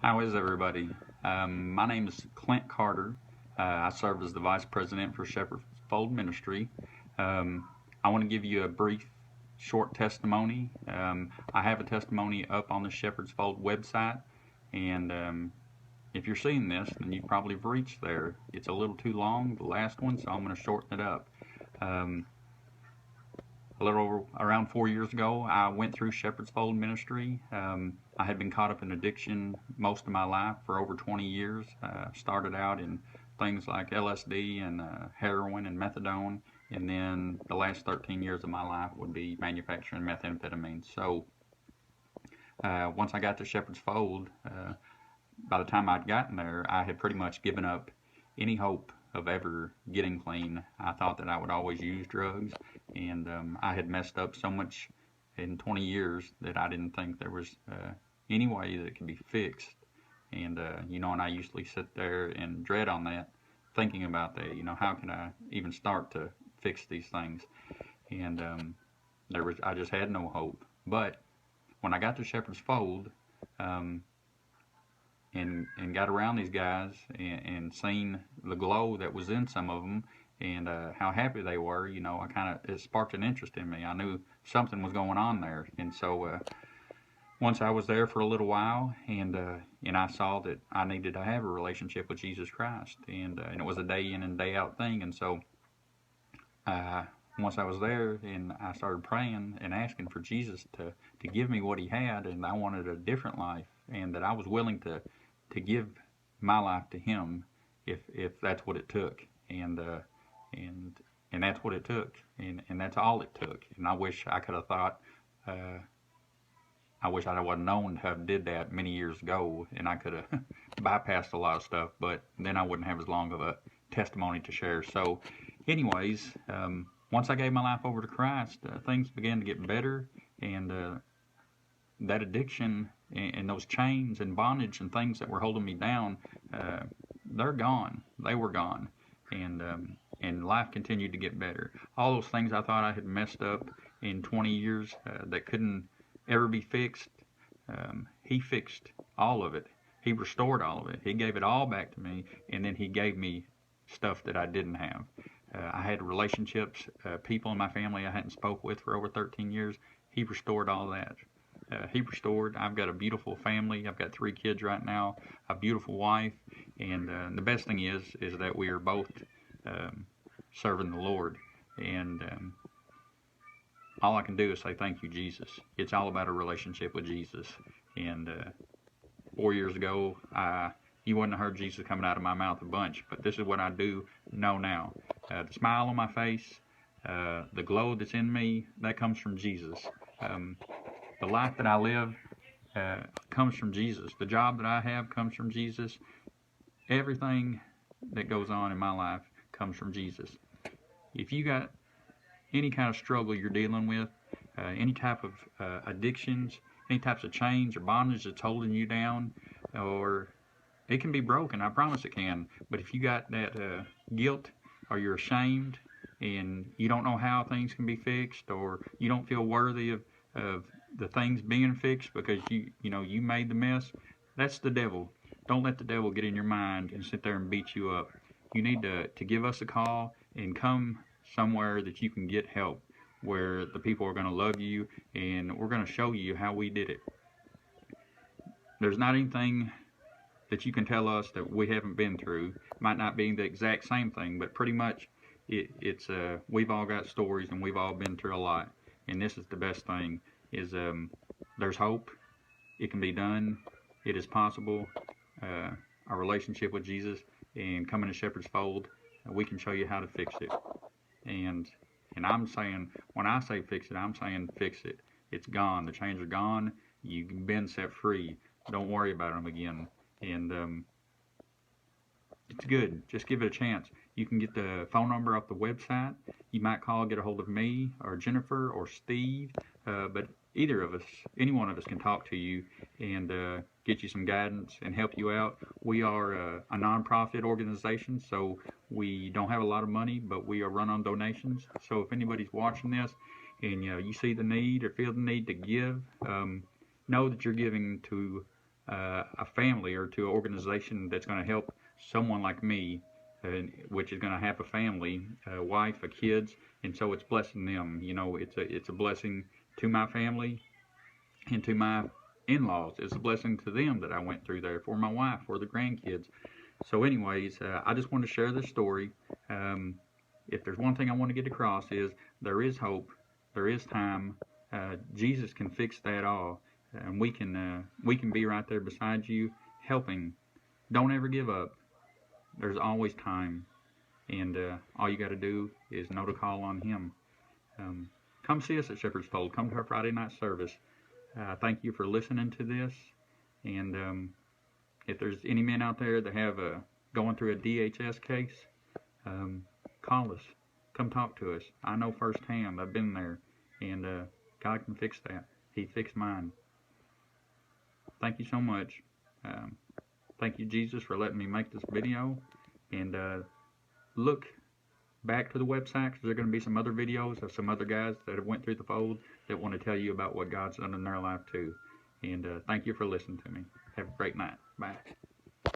How is everybody? My name is Clint Carter. I serve as the Vice President for Shepherd's Fold Ministry. I want to give you a brief, short testimony. I have a testimony up on the Shepherd's Fold website, and if you're seeing this, then you probably have reached there. It's a little too long, the last one, so I'm going to shorten it up. Um, a little over around 4 years ago, I went through Shepherd's Fold Ministry. I had been caught up in addiction most of my life for over 20 years. Started out in things like LSD and heroin and methadone, and then the last 13 years of my life would be manufacturing methamphetamine. So once I got to Shepherd's Fold, by the time I'd gotten there, I had pretty much given up any hope of ever getting clean. I thought that I would always use drugs, and I had messed up so much in 20 years that I didn't think there was any way that it could be fixed. And and I usually sit there and dread on that, thinking about that. How can I even start to fix these things? And I just had no hope. But when I got to Shepherd's Fold, um, and got around these guys and seen the glow that was in some of them and how happy they were, it sparked an interest in me. I knew something was going on there, and so once I was there for a little while, and I saw that I needed to have a relationship with Jesus Christ, and it was a day in and day out thing, and so uh, once I was there and I started praying and asking for Jesus to give me what He had, and I wanted a different life, and that I was willing to give my life to Him if that's what it took, and and that's what it took, and that's all it took. And I wish I could have thought. I wish I would have known to have did that many years ago, and I could have bypassed a lot of stuff. But then I wouldn't have as long of a testimony to share. So, anyways, once I gave my life over to Christ, things began to get better, and that addiction and those chains and bondage and things that were holding me down, they're gone. They were gone, and life continued to get better. All those things I thought I had messed up in 20 years that couldn't ever be fixed, He fixed all of it. He restored all of it. He gave it all back to me, and then He gave me stuff that I didn't have. I had relationships, people in my family I hadn't spoke with for over 13 years. He restored all that. He restored. I've got a beautiful family. I've got 3 kids right now, a beautiful wife, and the best thing is that we are both serving the Lord. And all I can do is say thank you, Jesus. It's all about a relationship with Jesus. And 4 years ago, you wouldn't have heard Jesus coming out of my mouth a bunch, but this is what I do know now. The smile on my face, the glow that's in me, that comes from Jesus. The life that I live comes from Jesus. The job that I have comes from Jesus. Everything that goes on in my life comes from Jesus. If you got any kind of struggle you're dealing with, any type of addictions, any types of chains or bondage that's holding you down, or it can be broken, I promise it can. But if you got that guilt, or you're ashamed and you don't know how things can be fixed, or you don't feel worthy of the things being fixed because you made the mess, that's the devil. Don't let the devil get in your mind and sit there and beat you up. You need to give us a call and come somewhere that you can get help, where the people are going to love you, and we're going to show you how we did it. There's not anything that you can tell us that we haven't been through. Might not be the exact same thing, but pretty much it's we've all got stories, and we've all been through a lot. And this is the best thing, is there's hope. It can be done. It is possible. A relationship with Jesus and coming to Shepherd's Fold, we can show you how to fix it. And I'm saying, when I say fix it, I'm saying fix it. It's gone. The chains are gone. You've been set free. Don't worry about them again. And it's good. Just give it a chance. You can get the phone number off the website. You might call, get a hold of me or Jennifer or Steve. But either of us, any one of us can talk to you and get you some guidance and help you out. We are a nonprofit organization, so we don't have a lot of money, but we are run on donations. So if anybody's watching this and you see the need or feel the need to give, know that you're giving to a family or to an organization that's going to help someone like me, which is going to have a family, a wife, a kids, and so it's blessing them. You know, it's a blessing to my family and to my in-laws. It's a blessing to them that I went through there, for my wife, for the grandkids. So anyways, I just want to share this story. If there's one thing I want to get across is there is hope, there is time. Jesus can fix that all, and we can be right there beside you, helping. Don't ever give up. There's always time, and all you got to do is know to call on Him. Come see us at Shepherd's Fold. Come to our Friday night service. Thank you for listening to this, and if there's any men out there that have going through a DHS case, call us. Come talk to us. I know firsthand. I've been there, and God can fix that. He fixed mine. Thank you so much. Thank you, Jesus, for letting me make this video, and look back to the website, because there are going to be some other videos of some other guys that have went through the fold that want to tell you about what God's done in their life too. And thank you for listening to me. Have a great night. Bye.